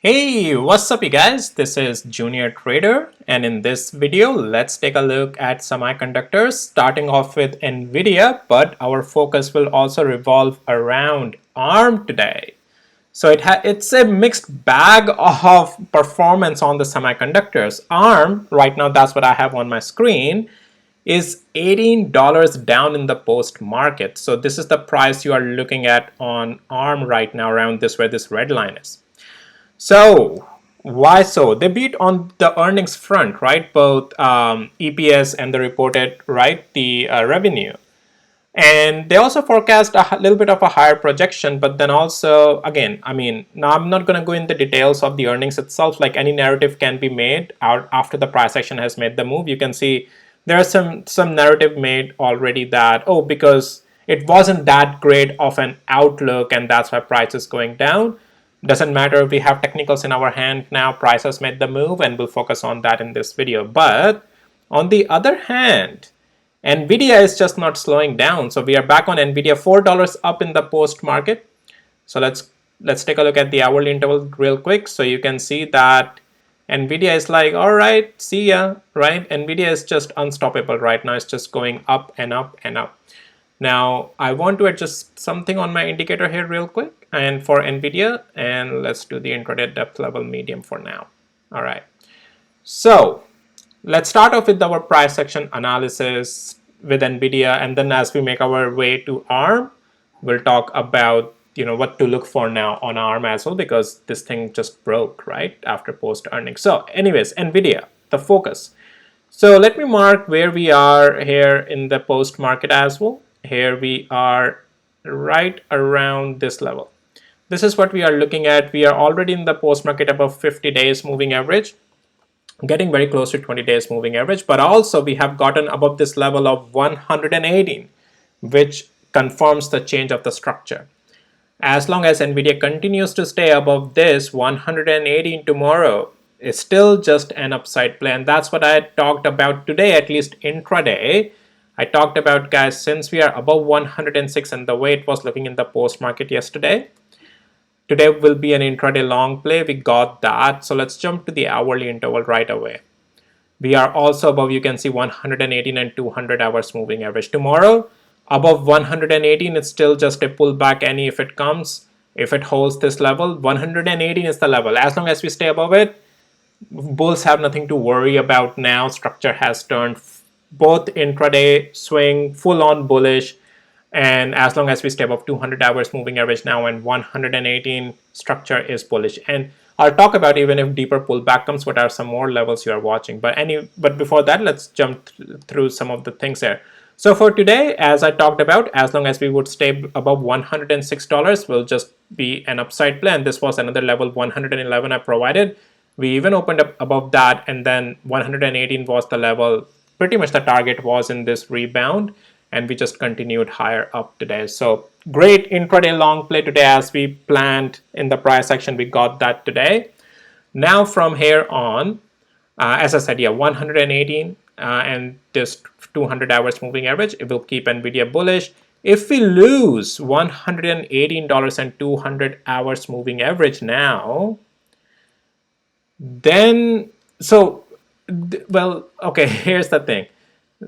Hey, what's up you guys? This is Junior Trader, and in this video let's take a look at semiconductors, starting off with Nvidia, but our focus will also revolve around ARM today. So it's a mixed bag of performance on the semiconductors. ARM, right now that's what I have on my screen, is $18 down in the post market. So this is the price you are looking at on ARM right now, around this where this red line is. So why so? They beat on the earnings front, right? Both EPS and the reported, right, the revenue. And they also forecast a little bit of a higher projection, but then also, again, I mean, now I'm not going to go in the details of the earnings itself. Like any narrative can be made out after the price action has made the move. You can see there are some narrative made already that, oh, because it wasn't that great of an outlook and that's why price is going down. Doesn't matter if we have technicals in our hand now, price has made the move and we'll focus on that in this video. But on the other hand, Nvidia is just not slowing down. So we are back on Nvidia, $4 up in the post market. So let's take a look at the hourly interval real quick. So you can see that Nvidia is like, all right, see ya, right? Nvidia is just unstoppable right now. It's just going up and up and up. Now I want to adjust something on my indicator here real quick and for Nvidia, and let's do the intraday depth level medium for now. All right. So let's start off with our price action analysis with Nvidia, and then as we make our way to ARM, we'll talk about what to look for now on ARM as well, because this thing just broke right after post earnings. So anyways, Nvidia, the focus. So let me mark where we are here in the post market as well. Here we are right around this level. This is what we are looking at. We are already in the post market above 50 days moving average, getting very close to 20 days moving average, but also we have gotten above this level of 118, which confirms the change of the structure. As long as Nvidia continues to stay above this 118 tomorrow, is still just an upside play, and that's what I talked about today, at least intraday. I talked about, guys, since we are above 106 and the way it was looking in the post market yesterday, today will be an intraday long play. We got that. So let's jump to the hourly interval right away. We are also above, you can see 118 and 200 hours moving average. Tomorrow, above 118, it's still just a pullback. Any if it comes, if it holds this level, 118 is the level. As long as we stay above it, bulls have nothing to worry about now. Structure has turned both intraday swing, full on bullish, and as long as we stay above 200 hours moving average now and 118, structure is bullish. And I'll talk about even if deeper pullback comes, what are some more levels you are watching. But before that, let's jump through some of the things here. So for today, as I talked about, as long as we would stay above $106, will just be an upside play. And this was another level, 111 I provided. We even opened up above that, and then 118 was the level. Pretty much the target was in this rebound, and we just continued higher up today. So great intraday long play today as we planned in the price action. We got that today. Now from here on, as I said, yeah, 118 and this 200 hours moving average, it will keep Nvidia bullish. If we lose $118 and 200 hours moving average now, then well, okay, here's the thing.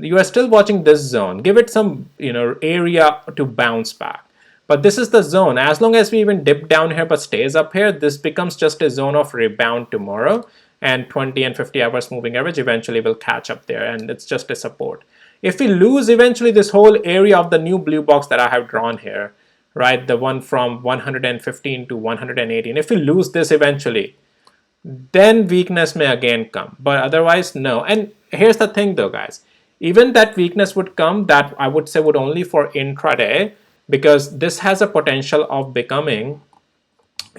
You are still watching this zone. Give it some area to bounce back. But this is the zone. As long as we even dip down here but stays up here, this becomes just a zone of rebound tomorrow, and 20 and 50 hours moving average eventually will catch up there, and it's just a support. If we lose eventually this whole area of the new blue box that I have drawn here, right, the one from 115 to 118, if we lose this eventually, then weakness may again come, but otherwise no. And here's the thing though, guys, even that weakness would come, that I would say would only for intraday, because this has a potential of becoming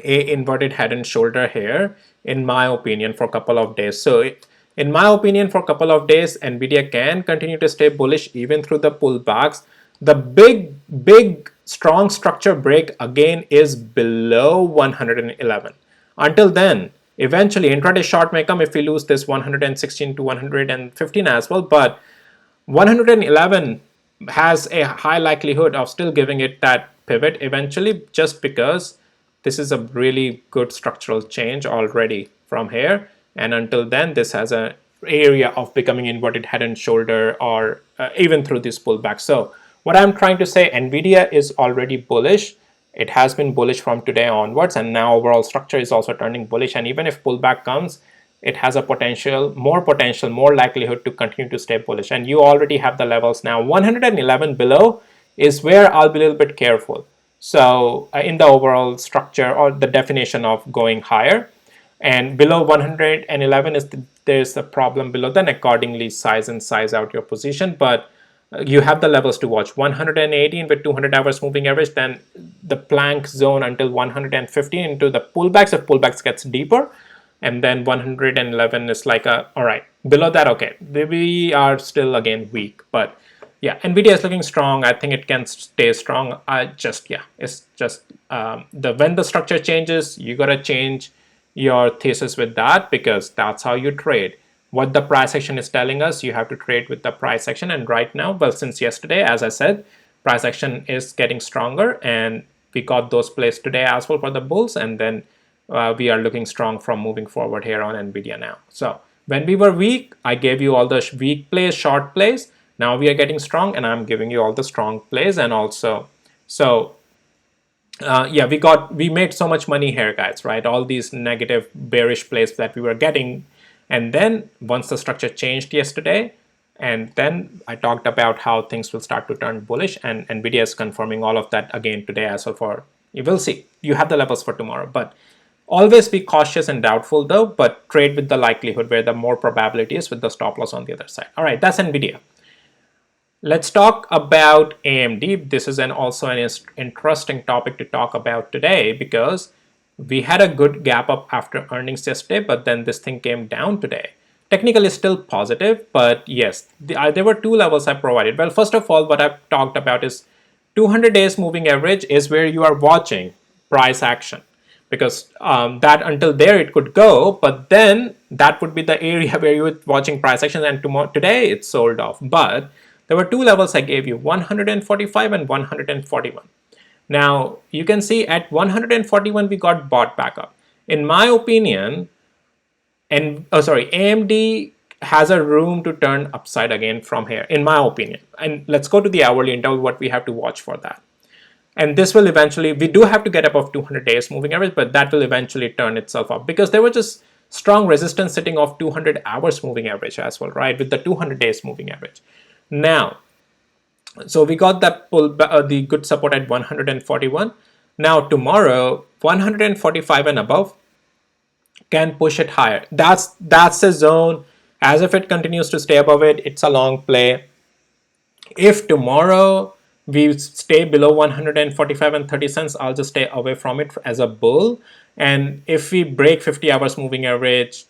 a inverted head and shoulder here, in my opinion, for a couple of days. So in my opinion, for a couple of days, Nvidia can continue to stay bullish even through the pullbacks. The big strong structure break again is below 111. Until then, eventually intraday short may come if we lose this 116 to 115 as well, but 111 has a high likelihood of still giving it that pivot eventually, just because this is a really good structural change already from here, and until then this has a area of becoming inverted head and shoulder, or even through this pullback. So what I'm trying to say, Nvidia is already bullish. It has been bullish from today onwards, and now overall structure is also turning bullish. And even if pullback comes, it has a potential, more likelihood to continue to stay bullish. And you already have the levels now. 111 below is where I'll be a little bit careful. So in the overall structure or the definition of going higher, and below 111 is there's a problem below, then accordingly size out your position. But you have the levels to watch. 118 with 200 hours moving average, then the plank zone until 115 into the pullbacks if pullbacks gets deeper, and then 111 is like a, all right, below that, okay, we are still again weak. But yeah, Nvidia is looking strong. I think it can stay strong. It's just when the structure changes, you gotta change your thesis with that, because that's how you trade. What the price action is telling us, you have to trade with the price action. And right now, well, since yesterday, as I said, price action is getting stronger, and we got those plays today as well for the bulls, and then we are looking strong from moving forward here on Nvidia now. So when we were weak, I gave you all the weak plays, short plays. Now we are getting strong, and I'm giving you all the strong plays. And also, so yeah, we made so much money here, guys, right? All these negative bearish plays that we were getting. And then once the structure changed yesterday, and then I talked about how things will start to turn bullish, and Nvidia is confirming all of that again today as well. For you will see, you have the levels for tomorrow, but always be cautious and doubtful though, but trade with the likelihood where the more probability is, with the stop loss on the other side. All right, that's Nvidia. Let's talk about AMD. This is also an interesting topic to talk about today, because we had a good gap up after earnings yesterday, but then this thing came down today. Technically still positive, but yes, there were two levels I provided. Well, first of all, what I've talked about is 200 days moving average is where you are watching price action, because that until there it could go, but then that would be the area where you were watching price action, and today it's sold off. But there were two levels I gave you, 145 and 141. Now you can see at 141 we got bought back up. In my opinion, AMD has a room to turn upside again from here, in my opinion. And let's go to the hourly and tell what we have to watch for that. And this will eventually, we do have to get above 200 days moving average, but that will eventually turn itself up, because there was just strong resistance sitting off 200 hours moving average as well, right, with the 200 days moving average. Now, so we got that the good support at 141. Now tomorrow, 145 and above can push it higher. That's the zone. As if it continues to stay above it, it's a long play. If tomorrow we stay below 145 and 30 cents, I'll just stay away from it as a bull. And if we break 50 hours moving average,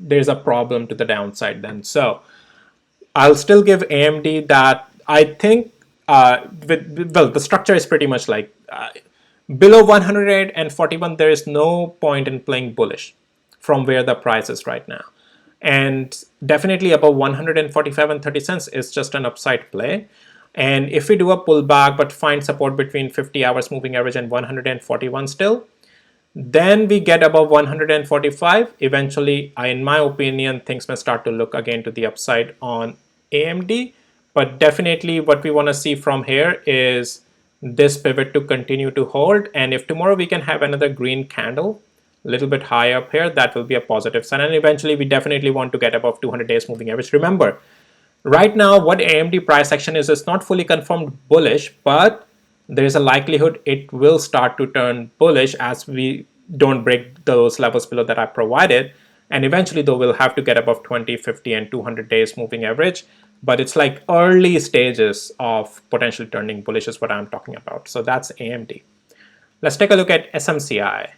there's a problem to the downside then. So I'll still give AMD that. I think the structure is pretty much like below 141, there is no point in playing bullish from where the price is right now. And definitely above 145 and 30 cents is just an upside play. And if we do a pullback but find support between 50 hours moving average and 141 still, then we get above 145. Eventually, in my opinion, things may start to look again to the upside on AMD. But definitely what we want to see from here is this pivot to continue to hold. And if tomorrow we can have another green candle a little bit high up here, that will be a positive sign. And eventually we definitely want to get above 200 days moving average. Remember, right now what AMD price action is not fully confirmed bullish, but there is a likelihood it will start to turn bullish as we don't break those levels below that I provided. And eventually though, we'll have to get above 20, 50 and 200 days moving average. But it's like early stages of potentially turning bullish is what I'm talking about. So that's AMD. Let's take a look at SMCI.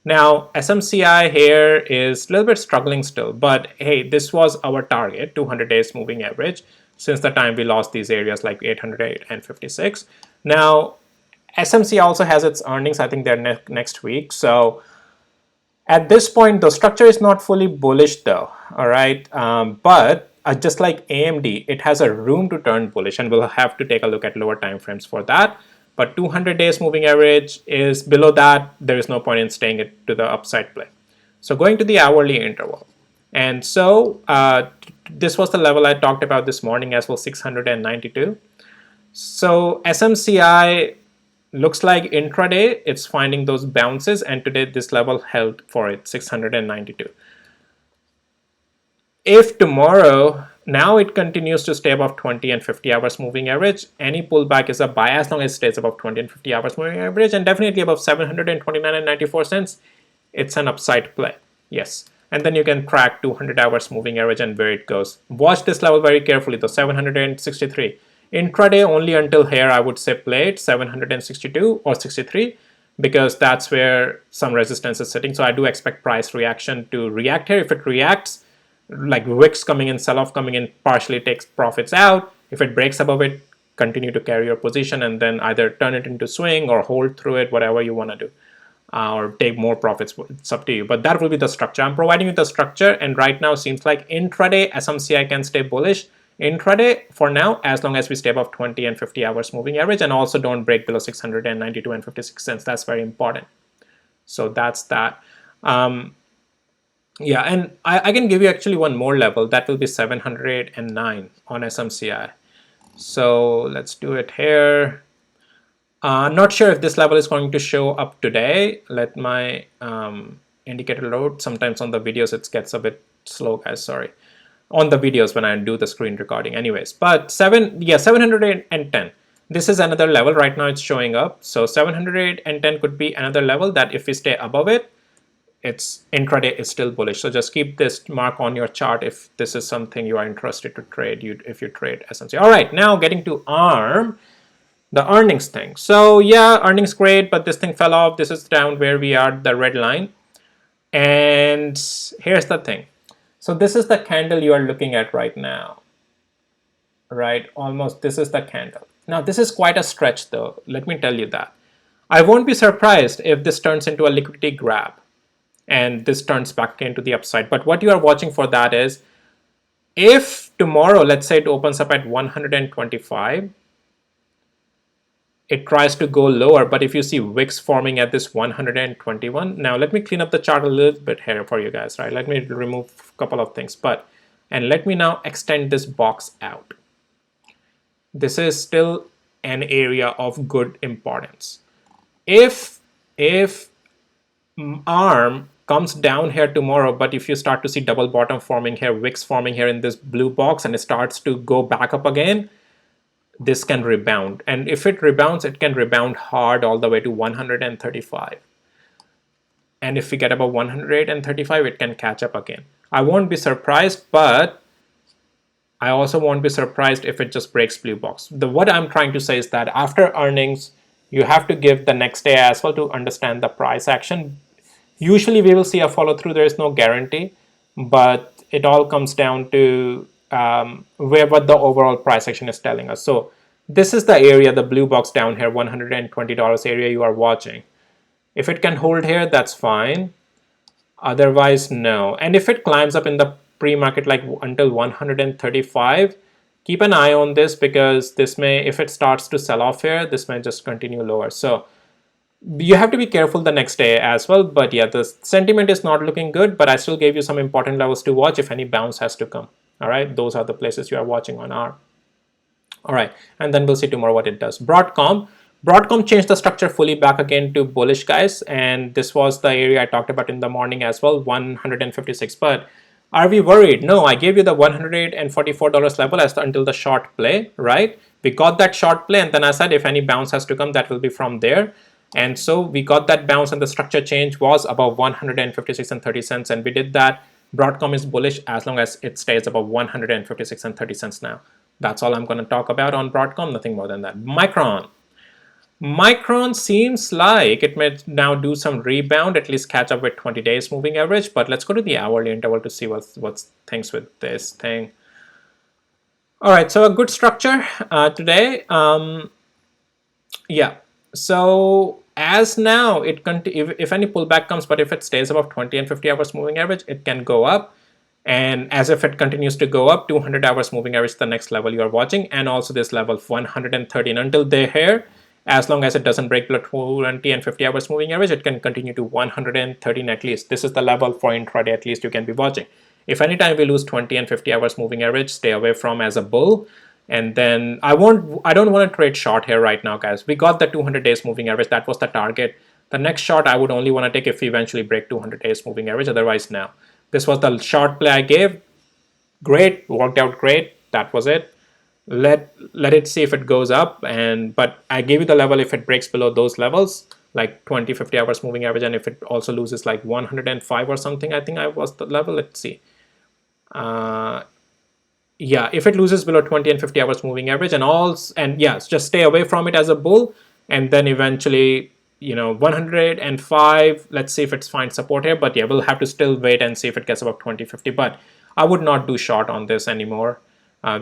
Now, SMCI here is a little bit struggling still, but hey, this was our target, 200 days moving average, since the time we lost these areas like 808 and 56. Now, SMCI also has its earnings. I think they're next week. So at this point, the structure is not fully bullish though, all right? But just like AMD, it has a room to turn bullish, and we'll have to take a look at lower time frames for that. But 200 days moving average is below that. There is no point in staying it to the upside play. So going to the hourly interval. And so this was the level I talked about this morning as well, 692. So SMCI looks like intraday it's finding those bounces, and today this level held for it, 692. If tomorrow now it continues to stay above 20 and 50 hours moving average, any pullback is a buy as long as it stays above 20 and 50 hours moving average, and definitely above 729.94, it's an upside play. Yes. And then you can track 200 hours moving average and where it goes. Watch this level very carefully though, 763. Intraday only until here I would say play it, 762 or 63, because that's where some resistance is sitting. So I do expect price reaction to react here. If it reacts, like wicks coming in, sell-off coming in, partially takes profits out. If it breaks above it, continue to carry your position and then either turn it into swing or hold through it, whatever you want to do. Or take more profits, it's up to you. But that will be the structure. I'm providing you the structure, and right now seems like intraday SMCI can stay bullish. Intraday for now, as long as we stay above 20 and 50 hours moving average, and also don't break below 692 and 56 cents. That's very important. So that's that. Yeah, and I can give you actually one more level. That will be 709 on SMCI. So let's do it here. Not sure if this level is going to show up today. Let my indicator load. Sometimes on the videos it gets a bit slow, guys, sorry. On the videos when I do the screen recording anyways. But 710. This is another level. Right now it's showing up. So 710 could be another level that if we stay above it, its intraday is still bullish. So just keep this mark on your chart if this is something you are interested to trade, if you trade SMCI. All right, now getting to ARM. The earnings thing. So yeah, earnings great, but this thing fell off. This is down where we are, the red line. And here's the thing. So this is the candle you are looking at right now. Right, almost this is the candle. Now this is quite a stretch though, let me tell you that. I won't be surprised if this turns into a liquidity grab and this turns back into the upside. But what you are watching for that is, if tomorrow, let's say it opens up at 125, it tries to go lower, but if you see wicks forming at this 121, now let me clean up the chart a little bit here for you guys, right? Let me remove a couple of things, and let me now extend this box out. This is still an area of good importance. If ARM comes down here tomorrow, but if you start to see double bottom forming here, wicks forming here in this blue box, and it starts to go back up again, this can rebound. And if it rebounds, it can rebound hard all the way to 135. And if we get above 135, it can catch up again. I won't be surprised, but I also won't be surprised if it just breaks blue box. What I'm trying to say is that after earnings, you have to give the next day as well to understand the price action. Usually we will see a follow through. There is no guarantee, but it all comes down to what the overall price action is telling us. So this is the area, the blue box down here, $120 area you are watching. If it can hold here, that's fine. Otherwise, no. And if it climbs up in the pre-market like until 135, keep an eye on this, because this may, if it starts to sell off here, this may just continue lower. So you have to be careful the next day as well. But yeah, the sentiment is not looking good, but I still gave you some important levels to watch if any bounce has to come. All right, those are the places you are watching on ARM. All right, and then we'll see tomorrow what it does. Broadcom changed the structure fully back again to bullish, guys, and this was the area I talked about in the morning as well, 156. But are we worried? No, I gave you the $144 level until the short play, right? We got that short play, and then I said if any bounce has to come, that will be from there. And so we got that bounce, and the structure change was above 156 and 30 cents, and we did that. Broadcom is bullish as long as it stays above 156 and 30 cents now. That's all I'm going to talk about on Broadcom, nothing more than that. Micron seems like it may now do some rebound, at least catch up with 20 days moving average, but let's go to the hourly interval to see what's things with this thing. All right, so a good structure today. Yeah, so as now, if any pullback comes, but if it stays above 20 and 50 hours moving average, it can go up. And as if it continues to go up, 200 hours moving average, the next level you are watching, and also this level 113. Until they're here, As long as it doesn't break below 20 and 50 hours moving average, it can continue to 113 at least. This is the level for intraday at least you can be watching. If anytime we lose 20 and 50 hours moving average, stay away from as a bull. And then I don't want to trade short here right now, guys. We got the 200 days moving average. That was the target. The next short I would only want to take if we eventually break 200 days moving average. Otherwise, no. This was the short play I gave. Great, worked out great. That was it. Let it see if it goes up, but I gave you the level if it breaks below those levels, like 20, 50 hours moving average, and if it also loses like 105 or something, I think I was the level. Let's see. Yeah, if it loses below 20 and 50 hours moving average and yeah, just stay away from it as a bull. And then eventually, 105, let's see if it's find support here. But yeah, we'll have to still wait and see if it gets above 20, 50. But I would not do short on this anymore.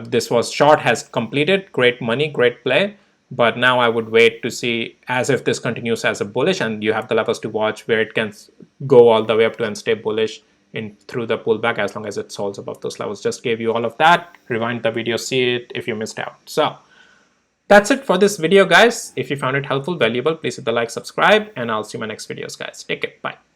This was short has completed, great money, great play. But now I would wait to see as if this continues as a bullish, and you have the levels to watch where it can go all the way up to and stay bullish in through the pullback as long as it holds above those levels. Just gave you all of that. Rewind the video, see it if you missed out. So that's it for this video, guys. If you found it helpful, valuable, please hit the like, subscribe, and I'll see you in my next videos, guys. Take care. Bye.